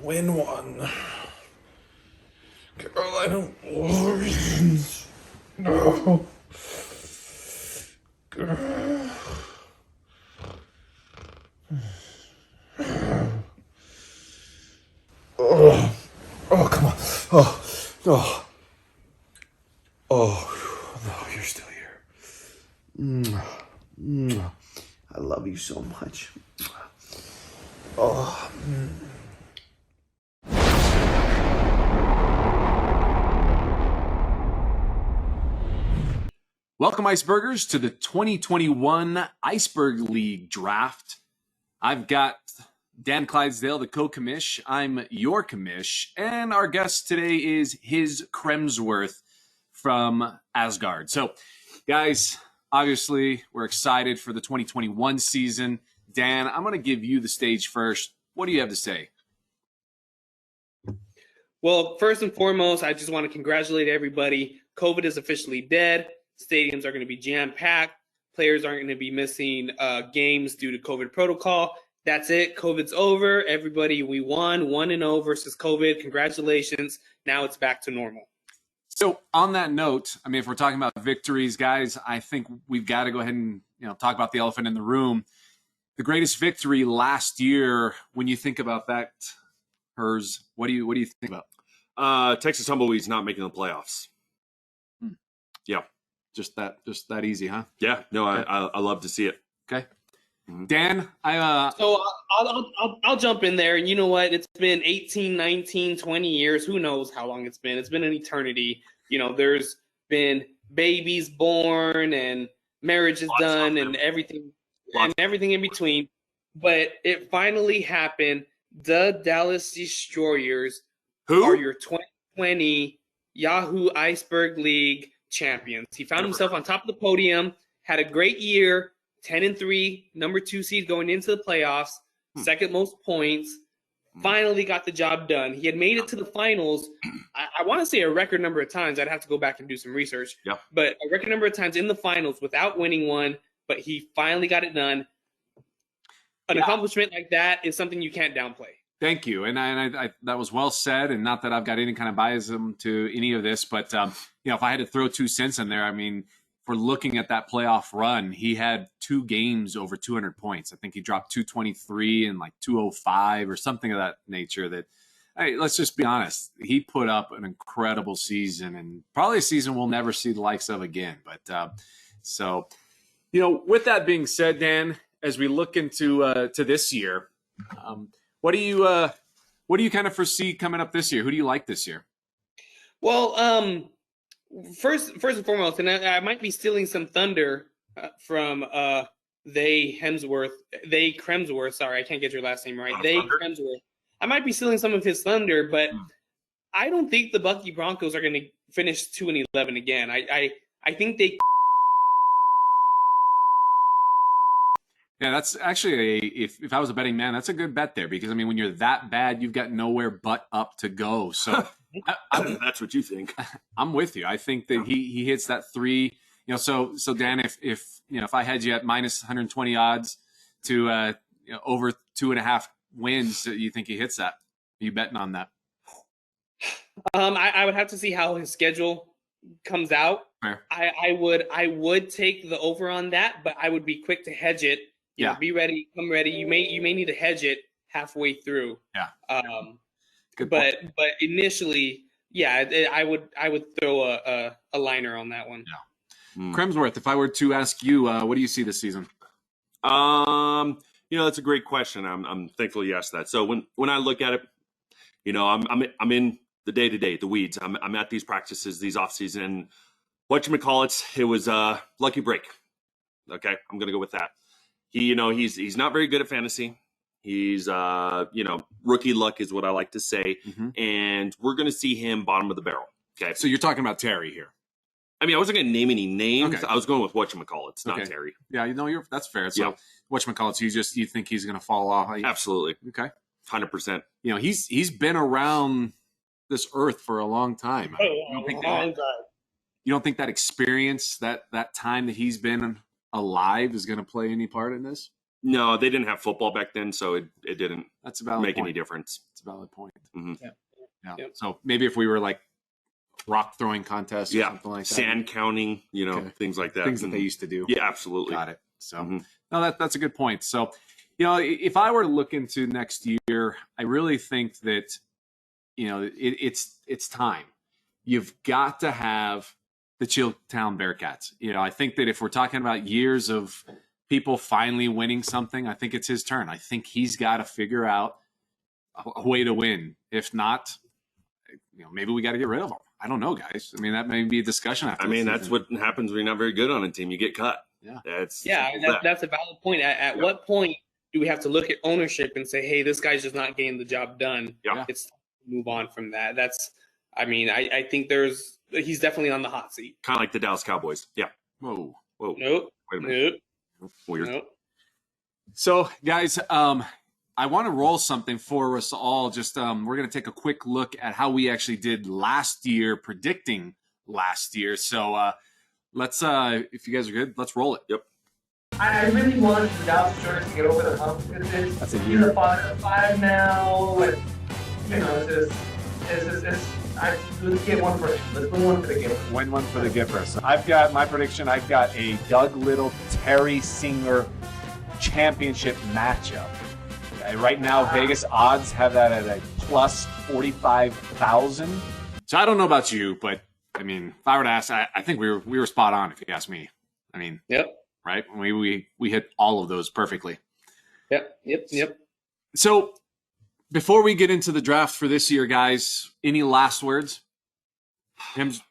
win one. Carolina wins. No. Oh, oh, come on. Oh, oh, oh, no, you're still here. I love you so much. Oh. Welcome, Icebergers, to the 2021 Iceberg League Draft. I've got Dan Clydesdale, the co-commish. I'm your commish. And our guest today is his Kremsworth from Asgard. So, guys, obviously, we're excited for the 2021 season. Dan, I'm going to give you the stage first. What do you have to say? Well, first and foremost, I just want to congratulate everybody. COVID is officially dead. Stadiums are going to be jam-packed. Players aren't going to be missing games due to COVID protocol. That's it. COVID's over. Everybody, we won 1-0 versus COVID. Congratulations. Now it's back to normal. So on that note, I mean, if we're talking about victories, guys, I think we've got to go ahead and talk about the elephant in the room. The greatest victory last year, when you think about that, Hers, what do you think about? Texas Tumbleweeds not making the playoffs. Yeah. Just that easy, huh? Yeah. No, okay. I love to see it. Okay. Dan, So I'll jump in there. And you know what? It's been 18, 19, 20 years. Who knows how long it's been? It's been an eternity. There's been babies born and marriages done and everything in between. But it finally happened. The Dallas Destroyers are your 2020 Yahoo Iceberg League champions. He found himself on top of the podium, had a great year, 10-3, number 2 seed going into the playoffs, second most points, finally got the job done. He had made it to the finals, I want to say a record number of times. I'd have to go back and do some research. Yeah. But a record number of times in the finals without winning one, but he finally got it done. An accomplishment like that is something you can't downplay. Thank you, and I that was well said. And not that I've got any kind of biasm to any of this, but if I had to throw 2 cents in there, I mean, for looking at that playoff run, he had 2 games over 200 points. I think he dropped 223 and like 205 or something of that nature. That, hey, let's just be honest, he put up an incredible season, and probably a season we'll never see the likes of again. But so, with that being said, Dan, as we look into to this year. What do you kind of foresee coming up this year? Who do you like this year? Well, first and foremost, and I might be stealing some thunder from Kremsworth. Sorry, I can't get your last name right. Kremsworth. I might be stealing some of his thunder, but I don't think the Bucky Broncos are going to finish 2-11 again. I think they. Yeah, that's actually if I was a betting man, that's a good bet there, because I mean, when you're that bad, you've got nowhere but up to go. So that's what you think. I'm with you. I think that he hits that 3. So Dan, if I had you at minus 120 odds to over 2.5 wins, you think he hits that? Are you betting on that? I would have to see how his schedule comes out. Fair. I would take the over on that, but I would be quick to hedge it. Be ready, come ready. You may need to hedge it halfway through. Yeah. But initially, I would throw a liner on that one. Yeah. Kremsworth, if I were to ask you, what do you see this season? That's a great question. I'm thankful you asked that. So when I look at it, I'm in the day-to-day, the weeds. I'm at these practices, these off-season, and it was a lucky break. Okay, I'm gonna go with that. He's not very good at fantasy. He's rookie luck is what I like to say, and we're gonna see him bottom of the barrel. Okay, so you're talking about Terry here. I mean, I wasn't gonna name any names. Okay. I was going with whatchamacallits, not okay. Terry. Yeah, that's fair. So whatchamacallits, you think he's gonna fall off? Absolutely. Okay, 100%. He's been around this earth for a long time. You don't think that experience, that time that he's been alive, is going to play any part in this? No, they didn't have football back then, so it didn't That's a valid make point. any difference. It's a valid point. Mhm. Yeah. Yep. So maybe if we were like rock throwing contests or Yeah, something like that. sand counting, Okay. things like that. Things that they used to do. Yeah, absolutely. Got it. So Mhm. no, that's a good point. So, if I were to look into next year, I really think that, it's time. You've got to have the Chilltown Bearcats. I think that if we're talking about years of people finally winning something, I think it's his turn. I think he's got to figure out a way to win. If not, maybe we got to get rid of him. I don't know, guys. I mean, that may be a discussion after. I mean, that's what happens when you're not very good on a team. You get cut. Yeah. That's That's a valid point. At what point do we have to look at ownership and say, hey, this guy's just not getting the job done? Yeah. It's time to move on from that. I think he's definitely on the hot seat. kind of like the Dallas Cowboys. Yeah. Whoa. Nope. Wait a minute. Nope. Weird. Nope. So, guys, I want to roll something for us all. Just we're going to take a quick look at how we actually did last year, predicting last year. So let's, if you guys are good, let's roll it. Yep. I really wanted the Dallas Stars to get over the hump because That's a he's year. a father of 5 now, and let's get one for him. Let's win one for the gift. Win one for the Gippers. I've got my prediction. I've got a Doug Little, Terry Singer championship matchup. Right now, Vegas odds have that at a plus 45,000. So I don't know about you, but I mean, if I were to ask, I think we were spot on. If you ask me, I mean, Yep. right? We hit all of those perfectly. Yep. So before we get into the draft for this year, guys, any last words?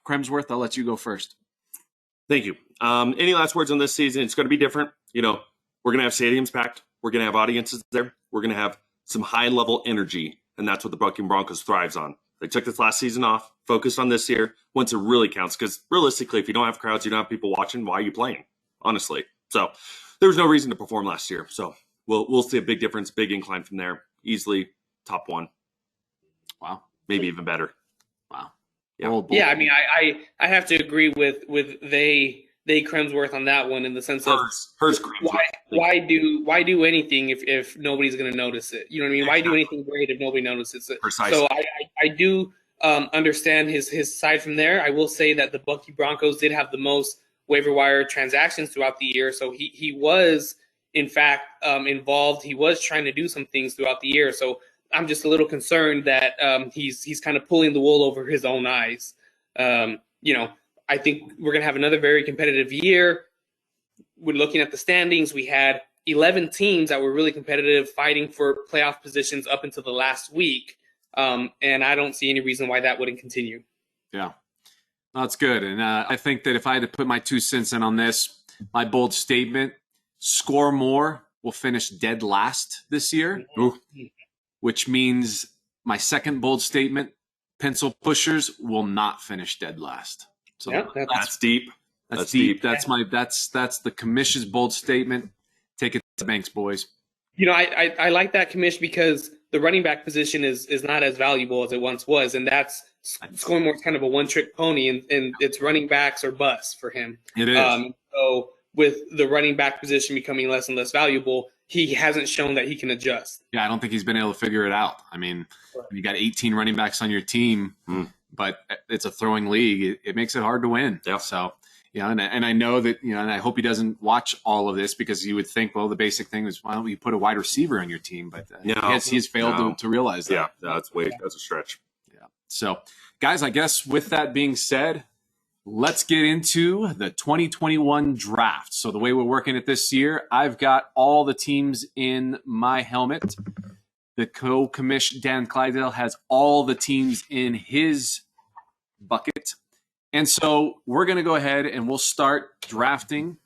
Kremsworth, I'll let you go first. Thank you. Any last words on this season? It's going to be different. We're going to have stadiums packed. We're going to have audiences there. We're going to have some high-level energy, and that's what the Bucking Broncos thrives on. They took this last season off, focused on this year, once it really counts, because realistically, if you don't have crowds, you don't have people watching, why are you playing, honestly? So there was no reason to perform last year. So we'll see a big difference, big incline from there. Easily top 1. Wow. Maybe even better. Wow. Yeah. Bold. Yeah, I mean, I have to agree with they Kremsworth on that one in the sense of Hers why do anything if nobody's going to notice it? You know what I mean? Why do anything great if nobody notices it? Precisely. So I do understand his side from there. I will say that the Bucky Broncos did have the most waiver wire transactions throughout the year, so he was in fact involved. He was trying to do some things throughout the year. So I'm just a little concerned that he's kind of pulling the wool over his own eyes. I think we're going to have another very competitive year. We're looking at the standings. We had 11 teams that were really competitive, fighting for playoff positions up until the last week. And I don't see any reason why that wouldn't continue. Yeah. That's good. And I think that if I had to put my 2 cents in on this, my bold statement, score more will finish dead last this year, which means my second bold statement, pencil pushers will not finish dead last. So Yeah, That's deep. that's deep. That's the commission's bold statement. Take it to the banks, boys. I like that, Commish, because the running back position is not as valuable as it once was, and that's scoring more kind of a one-trick pony, and it's running backs or bust for him. It is. So with the running back position becoming less and less valuable, he hasn't shown that he can adjust. Yeah, I don't think he's been able to figure it out. I mean, you got 18 running backs on your team, but it's a throwing league. It makes it hard to win. Yeah. So, and I know that, and I hope he doesn't watch all of this, because you would think, well, the basic thing is, why don't you put a wide receiver on your team? But he has failed to realize that. Yeah, that's a stretch. Yeah. So, guys, I guess with that being said, let's get into the 2021 draft. So the way we're working it this year, I've got all the teams in my helmet. The co-commish Dan Clydesdale has all the teams in his bucket. And so we're going to go ahead and we'll start drafting,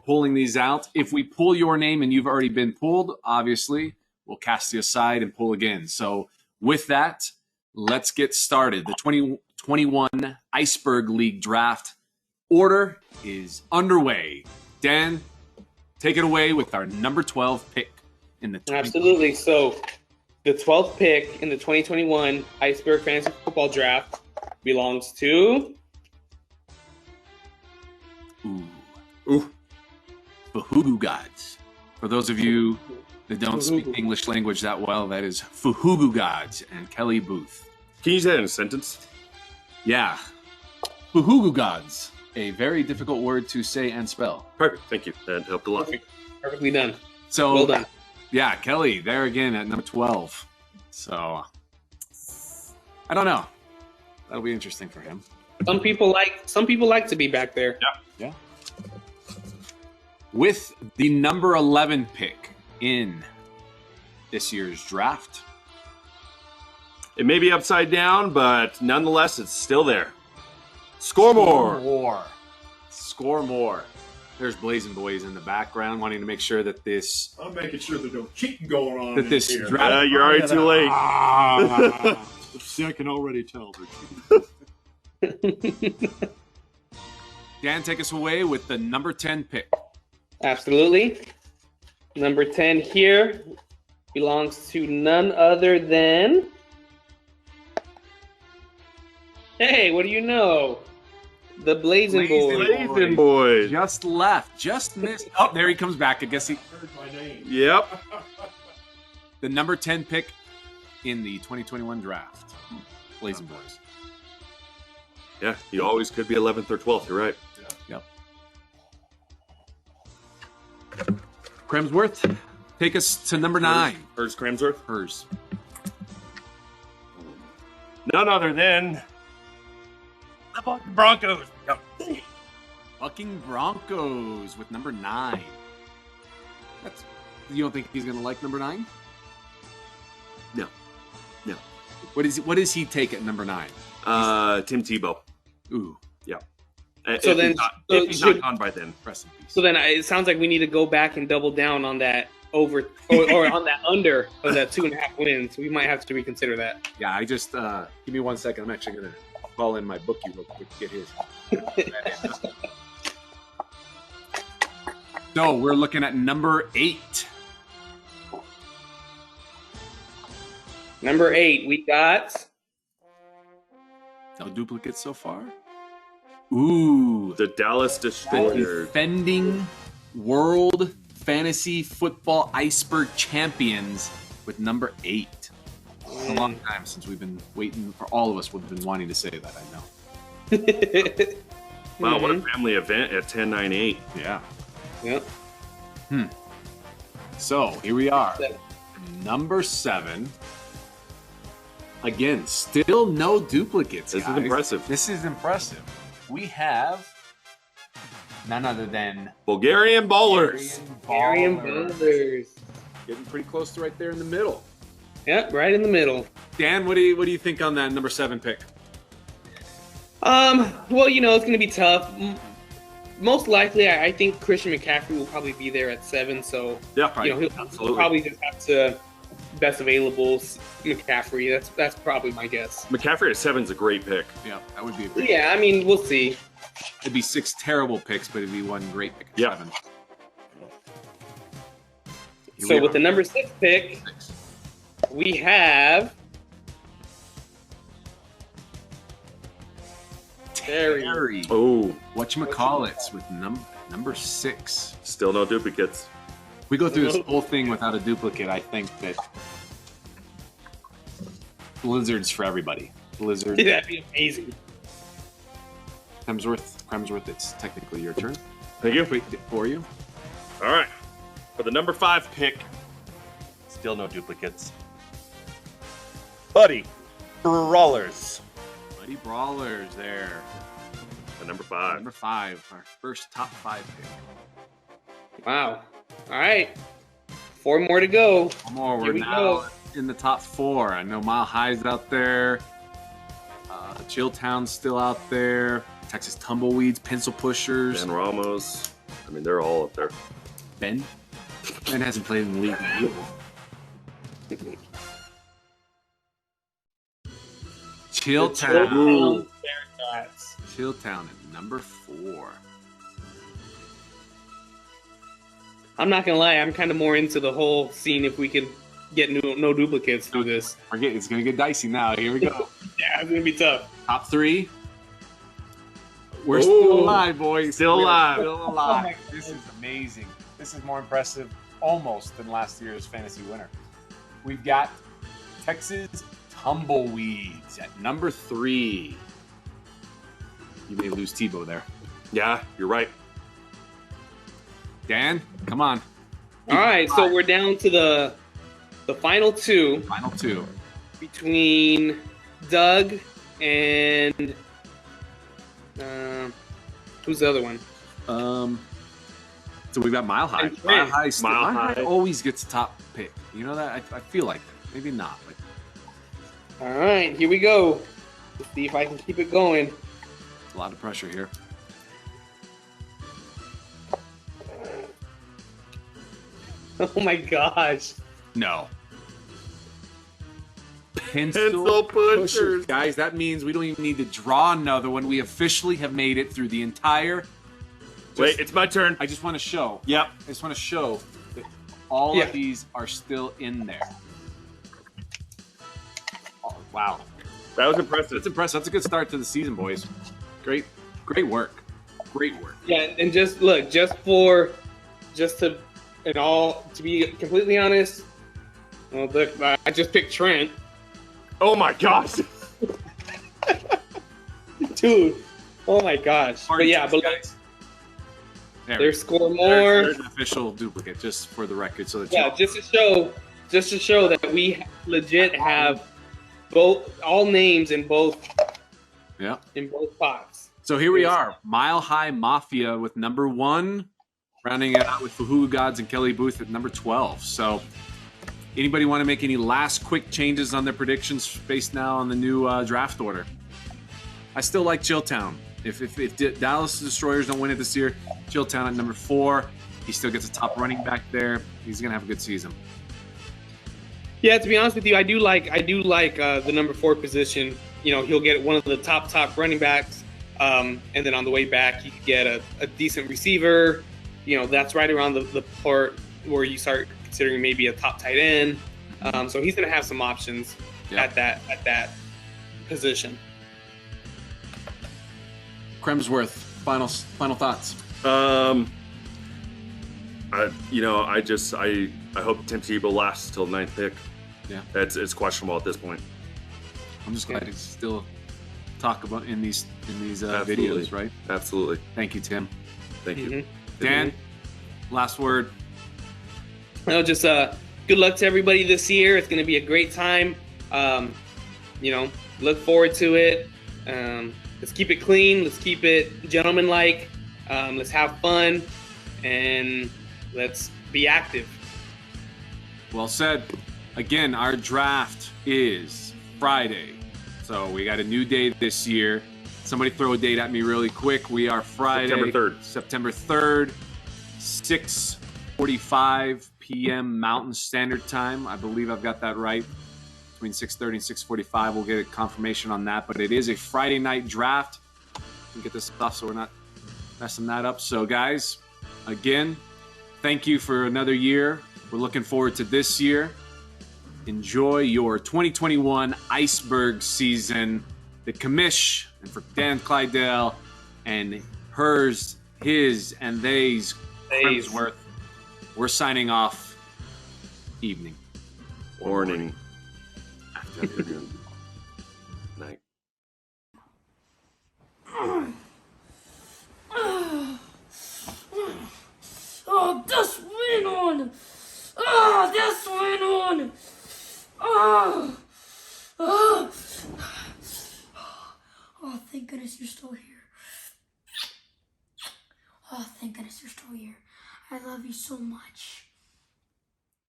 pulling these out. If we pull your name and you've already been pulled, obviously, we'll cast you aside and pull again. So with that, let's get started. The 2021 Iceberg League draft order is underway. Dan, take it away with our number 12 pick in the Absolutely. So the 12th pick in the 2021 Iceberg Fantasy Football Draft belongs to Ooh. The Hoodoo Gods. For those of you that don't speak the English language that well, that is Fuhugu Gods and Kelly Booth. Can you use that in a sentence? Yeah. Fuhugu Gods. A very difficult word to say and spell. Perfect. Thank you. That helped a lot. Perfectly done. So, Well done. yeah, Kelly, there again at number 12. So, I don't know. That'll be interesting for him. Some people like to be back there. Yeah. With the number 11 pick in this year's draft. It may be upside down, but nonetheless, it's still there. Score more. Score more. There's Blazing Boys in the background, wanting to make sure that this I'm making sure there's no cheating going on. that this here. draft. You're already too late. See, I can already tell. Dan, take us away with the number 10 pick. Absolutely. Number 10 here belongs to none other than. Hey, what do you know? The Blazing Boys. Blazing Boys. Just left, just missed. Oh, there he comes back. I guess he. Heard my name. Yep. The number 10 pick in the 2021 draft. Blazing Boys. Yeah, you always could be 11th or 12th. You're right. Yep. Kremsworth, take us to number 9. Hers Cramsworth. Hers. None other than the fucking Broncos. Yep. Fucking Broncos with number 9. You don't think he's going to like number 9? No. What does he take at number 9? Tim Tebow. Ooh, So then- if he's not gone by then. rest in peace. So then it sounds like we need to go back and double down on that over or on that under of that 2.5 wins. We might have to reconsider that. Yeah, I just give me 1 second. I'm actually going to call in my bookie real quick to get his. So we're looking at number 8. Number 8, we got No duplicates so far. Ooh, The Dallas the Destroyers. defending World Fantasy Football Iceberg champions with number 8. It's a long time since we've been waiting for all of us would have been wanting to say that. I know. Wow, what a family event at 10-9-8. Yeah. Yep. So here we are. Number 7. Again, still no duplicates. This is guys. impressive. This is impressive. We have none other than Bulgarian Bowlers. Arian Bowlers. Getting pretty close to right there in the middle. Yep, right in the middle. Dan, what do you think on that number 7 pick? Well, it's going to be tough. Most likely, I think Christian McCaffrey will probably be there at 7. So, Yeah, right. he'll Absolutely. probably just have to best available McCaffrey. That's probably my guess. McCaffrey at 7 is a great pick. Yeah, that would be a great. Yeah, I mean, we'll see. It'd be 6 terrible picks, but it'd be 1 great pick at Yeah. 7. Here So we with are. the number 6 pick, 6. we have Terry. Oh, Whatchamacallits with number 6. still no duplicates. If we go through this whole thing without a duplicate, I think that Blizzard's for everybody. Blizzard, that'd be amazing. Kremsworth, it's technically your turn. Thank you. For you. All right. For the number 5 pick, still no duplicates. Buddy Brawlers. Buddy Brawlers there. At number 5. Number 5, our first top 5 pick. Wow. All right. 4 more to go. One more. Here We're we now go. in the top 4. I know Mile High's out there. Chilltown's still out there. Texas Tumbleweeds, Pencil Pushers. Dan Ramos. I mean, they're all up there. Ben hasn't played in the league in years. Chilltown. Chilltown at number 4. I'm not gonna lie, I'm kind of more into the whole scene if we could get no duplicates through this. It's gonna get dicey now. Here we go. Yeah, it's gonna be tough. Top 3. We're Ooh. still alive, boys. Still We are alive. Still alive. This is amazing. This is more impressive almost than last year's fantasy winner. We've got Texas Tumbleweeds at number 3. You may lose Tebow there. Yeah, you're right. Dan, come on. All right, so we're down to the final two Final 2. between Doug and who's the other one? So we've got Mile High. And Trent. Mile High. Always gets top pick. You know that? I feel like that. Maybe not. But All right, here we go. Let's see if I can keep it going. a lot of pressure here. Oh my gosh. No. Pencil pushers. Guys, that means we don't even need to draw another one. We officially have made it through the entire... Wait, it's my turn. I just want to show. Yep. I just want to show that all of these are still in there. Oh, wow. That was impressive. That's impressive. That's a good start to the season, boys. Great work. Great work. Yeah, and just look, to be completely honest, well, look, I just picked Trent. Oh my gosh. Dude, oh my gosh. But yeah, but guys. there's score more. There's an official duplicate, just for the record, so that Yeah, just to show that we legit have all names in both pots. So here we are, Mile High Mafia with number 1, rounding it out with Fahu Gods and Kelly Booth at number 12. So anybody want to make any last quick changes on their predictions based now on the new draft order? I still like Chilltown. If Dallas Destroyers don't win it this year, Chilltown at number 4. He still gets a top running back there. He's gonna have a good season. Yeah, to be honest with you, I do like the number 4 position. You know, he'll get one of the top running backs, and then on the way back, he could get a decent receiver. You know, that's right around the part where you start considering maybe a top tight end. So he's gonna have some options at that position. Kremsworth, final thoughts. I hope Tim Tebow lasts till 9th pick. Yeah, it's questionable at this point. I'm just glad to still talk about in these Absolutely. videos, right? Absolutely. Thank you, Tim. Thank you. Dan, last word. No, just good luck to everybody this year. It's going to be a great time. Look forward to it. Let's keep it clean. Let's keep it gentlemanlike. Let's have fun, and let's be active. Well said. Again, our draft is Friday. So we got a new day this year. Somebody throw a date at me really quick. We are Friday, September 3rd, 6:45 p.m. Mountain Standard Time. I believe I've got that right. Between 6:30 and 6:45, we'll get a confirmation on that. But it is a Friday night draft. We can get this stuff so we're not messing that up. So, guys, again, thank you for another year. We're looking forward to this year. Enjoy your 2021 Iceberg season. The commish, and for Dan Clydell and hers, his, and they's, Kremsworth, we're signing off. Evening. Morning. Afternoon. Night. Oh, das went on. Oh, das went on. Oh, oh. Oh, thank goodness you're still here. Oh, thank goodness you're still here. I love you so much.